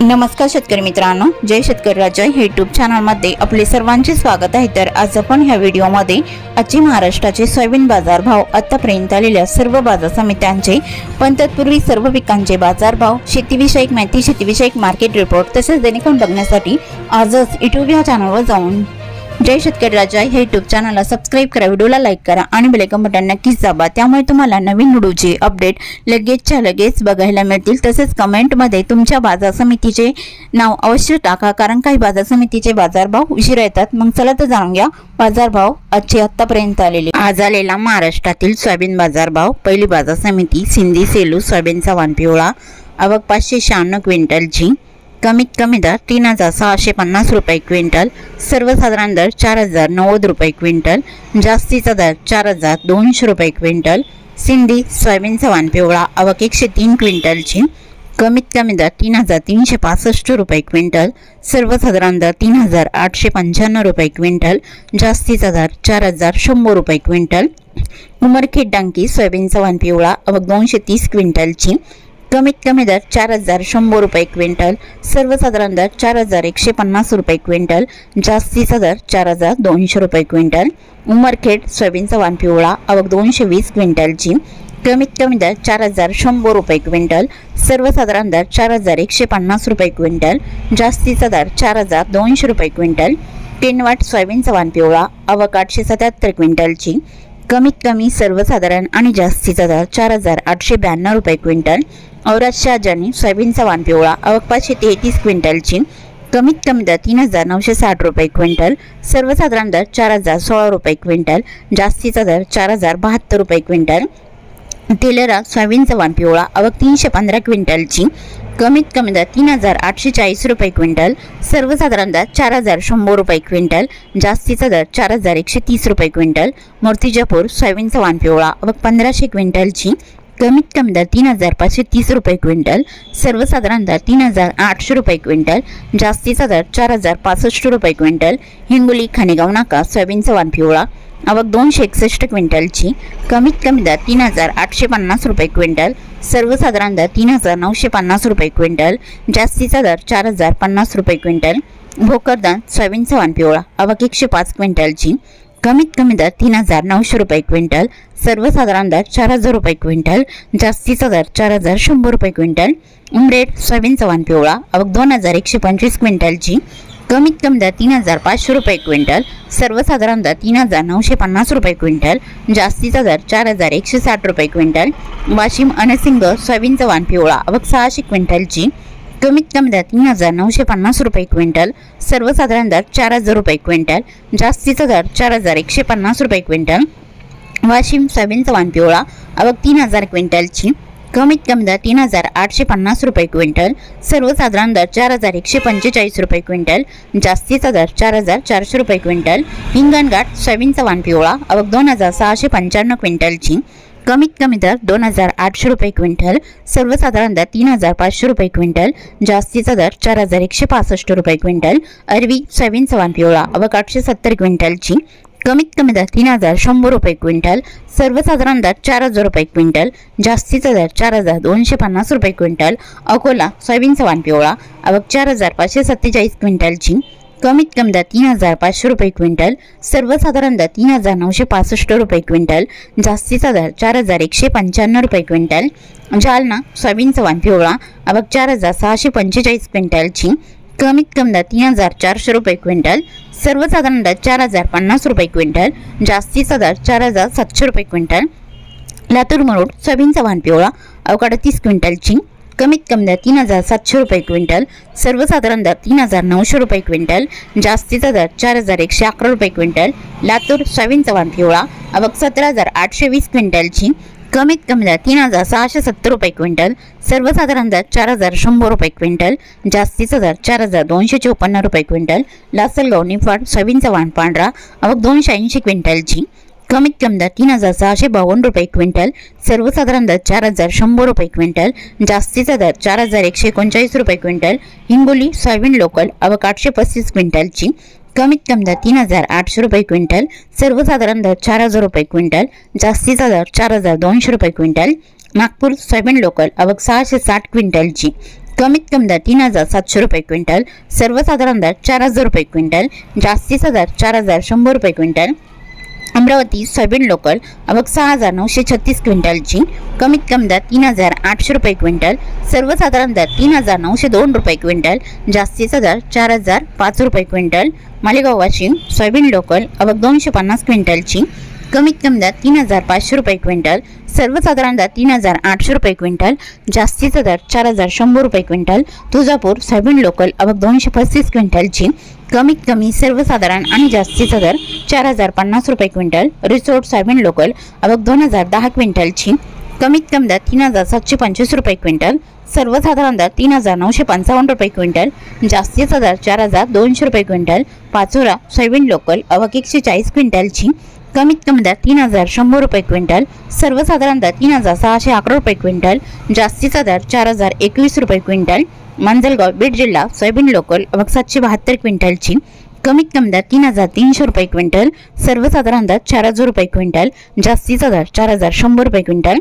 नमस्कार शेतकरी मित्रांनो, जय शेतकरी राजा हे यूट्यूब चॅनल मध्ये आपले सर्वांचे स्वागत आहे। तर आज आपण ह्या व्हिडिओ मध्ये आजचे महाराष्ट्राचे सोयाबीन बाजार भाव, आतापर्यंत आलेल्या सर्व बाजार समित्यांचे, पण तत्पूर्वी सर्व पिकांचे बाजार भाव, शेतीविषयक माहिती, शेतीविषयक मार्केट रिपोर्ट तसेच दैनिक बघण्यासाठी आजच यूट्यूब या चॅनलवर जाऊन जय शेतकरी राजा हे यूट्यूब चॅनलला सबस्क्राइब करा, व्हिडिओला लाईक करा आणि बेल आयकॉन बटन नक्कीच दाबा। त्यामुळे तुम्हाला नवीन व्हिडिओचे अपडेट लगेचच्या लगेच बघायला मिळतील। तसेच कमेंट मध्ये तुमच्या बाजार समितीचे नाव अवश्य टाका, कारण काही बाजार समितीचे बाजारभाव उशिरा येतात। मग चला तर जाणून घ्या बाजारभाव आजचे आतापर्यंत आलेले। आज आलेला महाराष्ट्रातील सोयाबीन बाजारभाव। पहिली बाजार समिती सिंधी सेलू सोयाबीनचा वाण पिवळा, आवक 596 क्विंटलची, कमीत कमी दर 3650 रुपये क्विंटल, सर्वसाधारण दर 4090 रुपये क्विंटल, जास्तीचा दर 4200 रुपये क्विंटल। सिंधी सोयाबीनचा वाण पिवळा, आवक 103 क्विंटलची, कमीत कमी दर 3365 रुपये क्विंटल, सर्वसाधारण दर 3895 रुपये क्विंटल, जास्तीचा दर 4100 रुपये क्विंटल। उमरखेड डांकी सोयाबीनचा वाण पिवळा, आवक 230 क्विंटलची, कमीत कमी दर 4100 रुपये क्विंटल, सर्वसाधारण दर 4150 रुपये क्विंटल, जास्तीचा दर 4200 रुपये क्विंटल। उमरखेड सोयाबीनचा वाण पिवळा, आवक 220 क्विंटलची, कमीत कमी दर 4100 रुपये क्विंटल, सर्वसाधारण दर 4150 रुपये क्विंटल, जास्तीचा दर 4200 रुपये क्विंटल। किनवट सोयाबीनचा वाण पिवळा, आवक 877 क्विंटलची, कमीत कमी सर्वसाधारण आणि जास्तीचा दर 4892 रुपये क्विंटल। औरत शहाजानी सोयाबीनचा वाण पिवळा, आवक 533 क्विंटलची, कमीत कमी दर 3960 रुपये क्विंटल, सर्वसाधारण दर 4016 रुपये क्विंटल, जास्तीचा दर 4072 रुपये क्विंटल। तेलेरा सोयाबीनचा वाण पिवळा, आवक 315 क्विंटलची, कमीत कमी दर 3840 रुपये क्विंटल, सर्वसाधारण दर 4100 रुपये क्विंटल, जास्तीचा दर 4130 रुपये क्विंटल। मूर्तिजापूर सोयाबीनचा वाण पिवळा, आवक 1500 क्विंटलची, कमीत कमी दर 3530 रुपये क्विंटल, सर्वसाधारण दर 3800 रुपये क्विंटल, जास्तीचा दर 4065 रुपये क्विंटल। हिंगोली खानेगाव नाका सोयाबीनचा वाण पिवळा, आवक 261 क्विंटलची, कमीत कमी दर 3850 रुपये क्विंटल, सर्वसाधारण दर 3950 रुपये क्विंटल, जास्तीचा दर 4050 रुपये क्विंटल। भोकरदन सोयाबीनचा वाण पिवळा, आवक 105 क्विंटलची, कमीत कमी दर 3900 रुपये क्विंटल, सर्वसाधारण दर 4000 रुपये क्विंटल, जास्तीचा दर 4100 रुपये क्विंटल। उमरेड सोयाबीनचा वाण पिवळा, आवक 2125 क्विंटलची, कमीत कमी दर 3500 रुपये क्विंटल, सर्वसाधारण दर 3950 रुपये क्विंटल, जास्तीचा दर 4160 रुपये क्विंटल। वाशिम अनसिंग सोयाबीनचा वाण पिवळा, आवक 600 क्विंटलची, कमीत कमी दर 3950 रुपये क्विंटल, सर्वसाधारण दर 4000 रुपये क्विंटल, जास्तीचा दर 4150 रुपये क्विंटल। वाशिम सोयाबीनचा वाण पिवळा, आवक 3000 क्विंटलची, कमीत कमी दर 3850 रुपये क्विंटल, सर्वसाधारण दर 4145 रुपये क्विंटल, जास्तीचा दर 4400 रुपये क्विंटल। हिंगणघाट सोयाबीनचा वाण पिवळा, आवक 2695 क्विंटलची, कमीत कमी दर 2800 रुपये क्विंटल, सर्वसाधारण दर 3500 रुपये क्विंटल, जास्तीचा दर 4165 रुपये क्विंटल। अरवी सोयाबीनचा वाण पिवळा, आवक 870 क्विंटलची, कमीत कमी दर 3100 रुपये क्विंटल, सर्वसाधारण दर 4000 रुपये क्विंटल, जास्तीचा दर 4250 रुपये क्विंटल। अकोला सोयाबीनचा वाण पिवळा, आवक 4547 क्विंटलची, कमीत कमी दर 3500 रुपये क्विंटल, सर्वसाधारण दर 3965 रुपये क्विंटल, जास्तीचा दर 4195 रुपये क्विंटल। जालना सोयाबीनचा वाण पिवळा, आवक 4645 क्विंटलची, कमीत कमी दर 3400 रुपये क्विंटल, सर्वसाधारण दर 4050 रुपये क्विंटल, जास्तीचा दर 4700 रुपये क्विंटल। लातूर मुरुड सोयाबीनचा वाण पिवळा, आवक 38 क्विंटलची, कमीत कमी दर 3700 रुपये क्विंटल, सर्वसाधारण दर 3900 रुपये क्विंटल, जास्तीचा दर 4111 रुपये क्विंटल। लातूर सोयाबीनचा वाण पिवळा, आवक 17820 क्विंटलची, कमीत कमी दर 3670 रुपये क्विंटल, सर्वसाधारण दर 4100 रुपये क्विंटल, जास्तीचा दर 4254 रुपये क्विंटल। लासलगाव निफाड सोयाबीनचा वाण पांढरा, आवक 280 क्विंटलची, कमीत कमी दर 3652 रुपये क्विंटल, सर्वसाधारण दर 4100 रुपये क्विंटल, जास्तीचा दर 4139 रुपये क्विंटल। हिंगोली सोयाबीन लोकल, आवक 835 क्विंटलची, कमीत कमी दर 3800 रुपये क्विंटल, सर्वसाधारण दर 4000 रुपये क्विंटल, जास्तीचा दर 4200 रुपये क्विंटल। नागपूर सोयाबीन लोकल, आवक 660 क्विंटलची, कमीत कमी दर 3,700 रुपये क्विंटल, सर्वसाधारण दर 4,000 रुपये क्विंटल, जास्तीचा दर 4,100 रुपये क्विंटल। अमरावती सोयाबीन लोकल आवक 6,936 क्विंटलची, कमीत कमी दर 3,800 रुपये क्विंटल, सर्वसाधारण दर 3,902 रुपये क्विंटल, जास्तीचा दर 4,005 रुपये quintal. Malegaon Washim soybean local आवक 250 क्विंटलची, कमीत कमी दर 3,500 रुपये क्विंटल, सर्वसाधारण दर 3,800 रुपये क्विंटल, जास्तीचा दर 4,100 रुपये क्विंटल। तुळजापूर सोयाबीन लोकल आवक 235 क्विंटलची, कमीत कमी सर्वसाधारण आणि जास्तीचा दर 4,050 रुपये क्विंटल। रिसोड सोयाबीन लोकल आवक 2,010 क्विंटलची, कमीत कमी दर 3,725 रुपये क्विंटल, सर्वसाधारण दर 3,955 रुपये क्विंटल, जास्तीचा दर 4,200 रुपये क्विंटल। पाचोरा सोयाबीन लोकल आवक 140 क्विंटलची, कमीत कमी दर 3,100 रुपये क्विंटल, सर्वसाधारण दर 3,611 रुपये क्विंटल, जास्तीचा दर 4,021 रुपये क्विंटल। मांजलगाव बीड जिल्हा सोयाबीन लोकल आवक 772 क्विंटलची, कमीत कमी दर 3,300 रुपये क्विंटल, सर्वसाधारण दर 4,000 रुपये क्विंटल, जास्तीचा दर 4,100 रुपये क्विंटल।